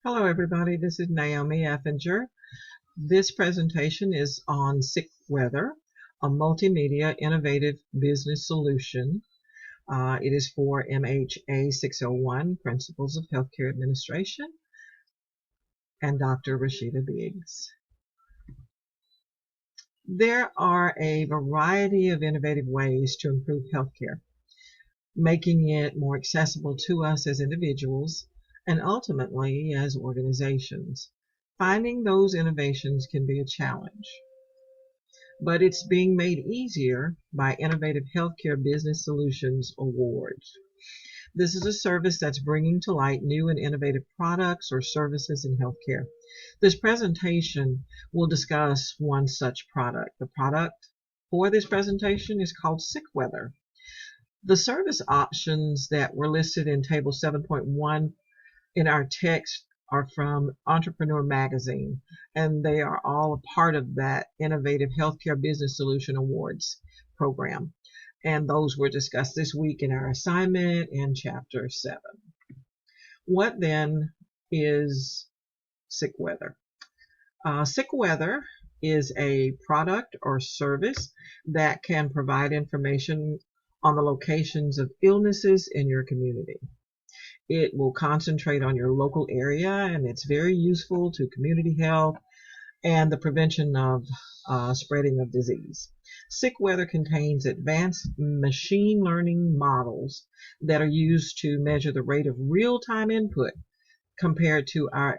Hello everybody, this is Naomi Effinger. This presentation is on Sickweather, a multimedia innovative business solution. It is for MHA 601, Principles of Healthcare Administration, and Dr. Rashida Biggs. There are a variety of innovative ways to improve healthcare, making it more accessible to us as individuals and ultimately as organizations. Finding those innovations can be a challenge, but it's being made easier by Innovative Healthcare Business Solutions Awards. This is a service that's bringing to light new and innovative products or services in healthcare. This presentation will discuss one such product. The product for this presentation is called Sickweather. The service options that were listed in Table 7.1 in our text are from Entrepreneur Magazine, and they are all a part of that Innovative Healthcare Business Solution Awards program. And those were discussed this week in our assignment in Chapter 7. What then is Sickweather? Sickweather is a product or service that can provide information on the locations of illnesses in your community. It will concentrate on your local area, and it's very useful to community health and the prevention of spreading of disease. Sickweather contains advanced machine learning models that are used to measure the rate of real-time input compared to our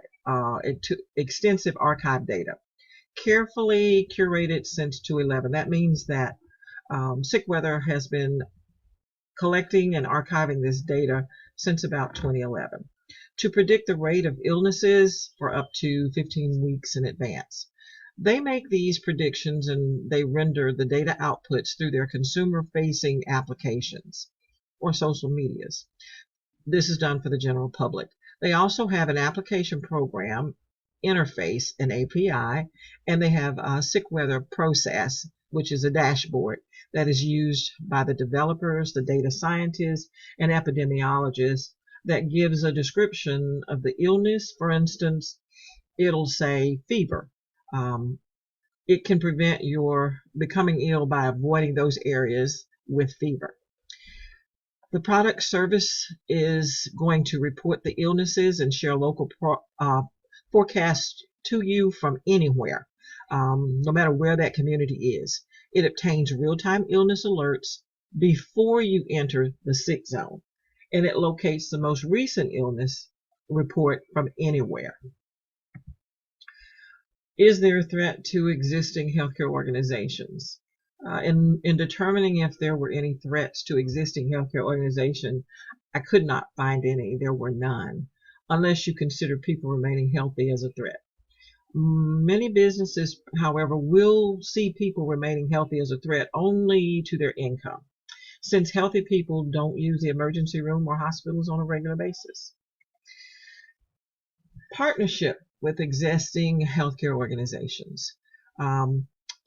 extensive archive data. Carefully curated since 2011. That means that Sickweather has been collecting and archiving this data since about 2011 to predict the rate of illnesses for up to 15 weeks in advance. They make these predictions and they render the data outputs through their consumer-facing applications or social medias. This is done for the general public. They also have an application program interface, an API, and they have a Sickweather process, which is a dashboard that is used by the developers, the data scientists, and epidemiologists that gives a description of the illness. For instance, it'll say fever. It can prevent your becoming ill by avoiding those areas with fever. The product service is going to report the illnesses and share local forecasts to you from anywhere, no matter where that community is. It obtains real-time illness alerts before you enter the sick zone, and it locates the most recent illness report from anywhere. Is there a threat to existing healthcare organizations? In determining if there were any threats to existing healthcare organizations, I could not find any. There were none, unless you consider people remaining healthy as a threat. Many businesses, however, will see people remaining healthy as a threat only to their income, since healthy people don't use the emergency room or hospitals on a regular basis. Partnership with existing healthcare organizations.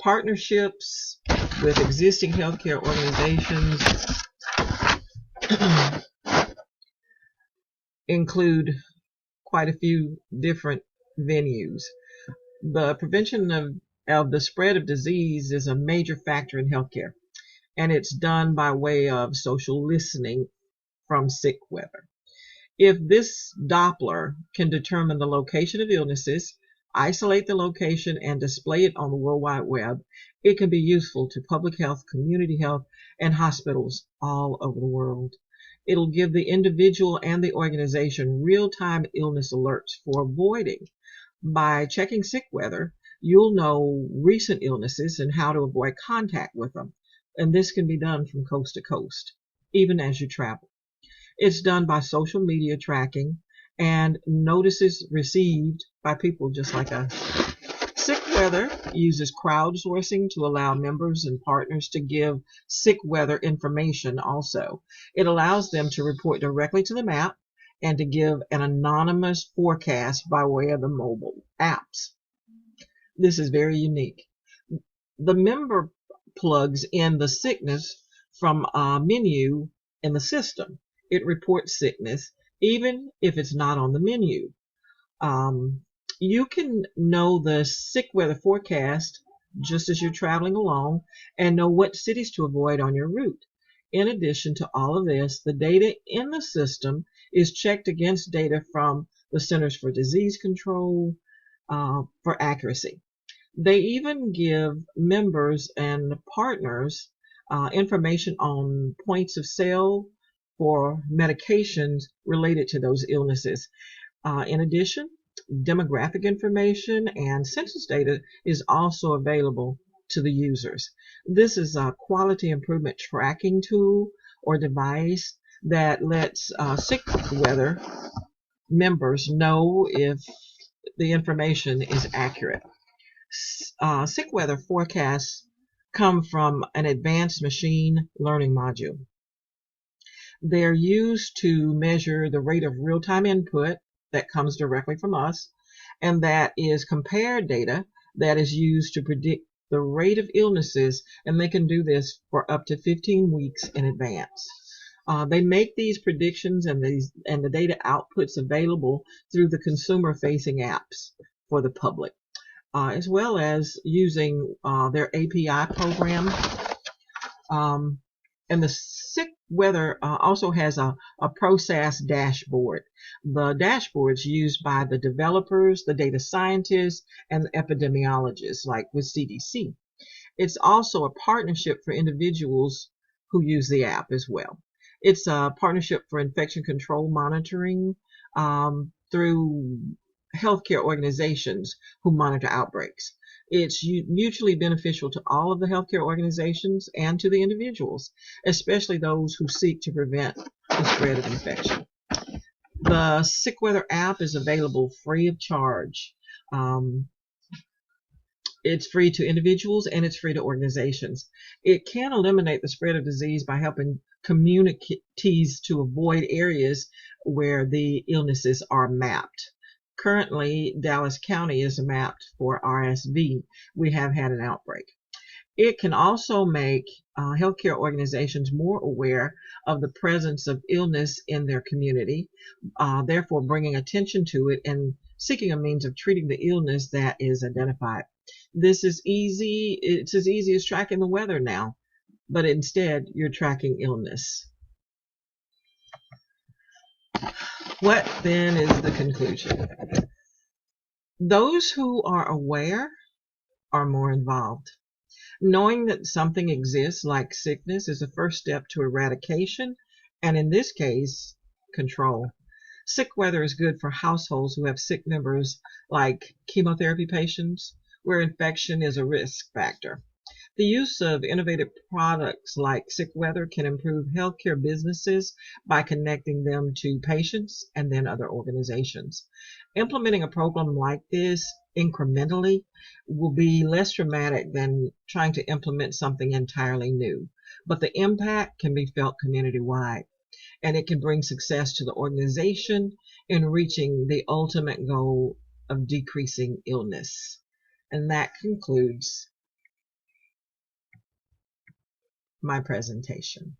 Partnerships with existing healthcare organizations include quite a few different venues. The prevention of the spread of disease is a major factor in healthcare, and it's done by way of social listening from Sickweather. If this Doppler can determine the location of illnesses, isolate the location, and display it on the World Wide Web, it can be useful to public health, community health, and hospitals all over the world. It'll give the individual and the organization real-time illness alerts for avoiding. By checking Sickweather, you'll know recent illnesses and how to avoid contact with them. And this can be done from coast to coast, even as you travel. It's done by social media tracking and notices received by people just like us. Sickweather uses crowdsourcing to allow members and partners to give Sickweather information also. It allows them to report directly to the map and to give an anonymous forecast by way of the mobile apps. This is very unique. The member plugs in the sickness from a menu in the system. It reports sickness even if it's not on the menu. You can know the sick weather forecast just as you're traveling along and know what cities to avoid on your route. In addition to all of this, the data in the system is checked against data from the Centers for Disease Control for accuracy. They even give members and partners information on points of sale for medications related to those illnesses. In addition, demographic information and census data is also available to the users. This is a quality improvement tracking tool or device that lets sick weather members know if the information is accurate. Sick weather forecasts come from an advanced machine learning module. They're used to measure the rate of real-time input that comes directly from us, and that is compared data that is used to predict the rate of illnesses, and they can do this for up to 15 weeks in advance. They make these predictions and the data outputs available through the consumer-facing apps for the public, as well as using their API program. And the sick weather also has a process dashboard. The dashboard's used by the developers, the data scientists, and the epidemiologists, like with CDC. It's also a partnership for individuals who use the app as well. It's a partnership for infection control monitoring through healthcare organizations who monitor outbreaks. It's mutually beneficial to all of the healthcare organizations and to the individuals, especially those who seek to prevent the spread of infection. The Sick Weather app is available free of charge. It's free to individuals and it's free to organizations. It can eliminate the spread of disease by helping communities to avoid areas where the illnesses are mapped. Currently, Dallas County is mapped for RSV. We have had an outbreak. It can also make healthcare organizations more aware of the presence of illness in their community, therefore bringing attention to it and seeking a means of treating the illness that is identified. This is easy. It's as easy as tracking the weather now, but instead you're tracking illness. What then is the conclusion? Those who are aware are more involved. Knowing that something exists like sickness is the first step to eradication, and in this case, control. Sick weather is good for households who have sick members like chemotherapy patients, where infection is a risk factor. The use of innovative products like sick weather can improve healthcare businesses by connecting them to patients and then other organizations. Implementing a program like this incrementally will be less dramatic than trying to implement something entirely new, but the impact can be felt community-wide, and it can bring success to the organization in reaching the ultimate goal of decreasing illness. And that concludes my presentation.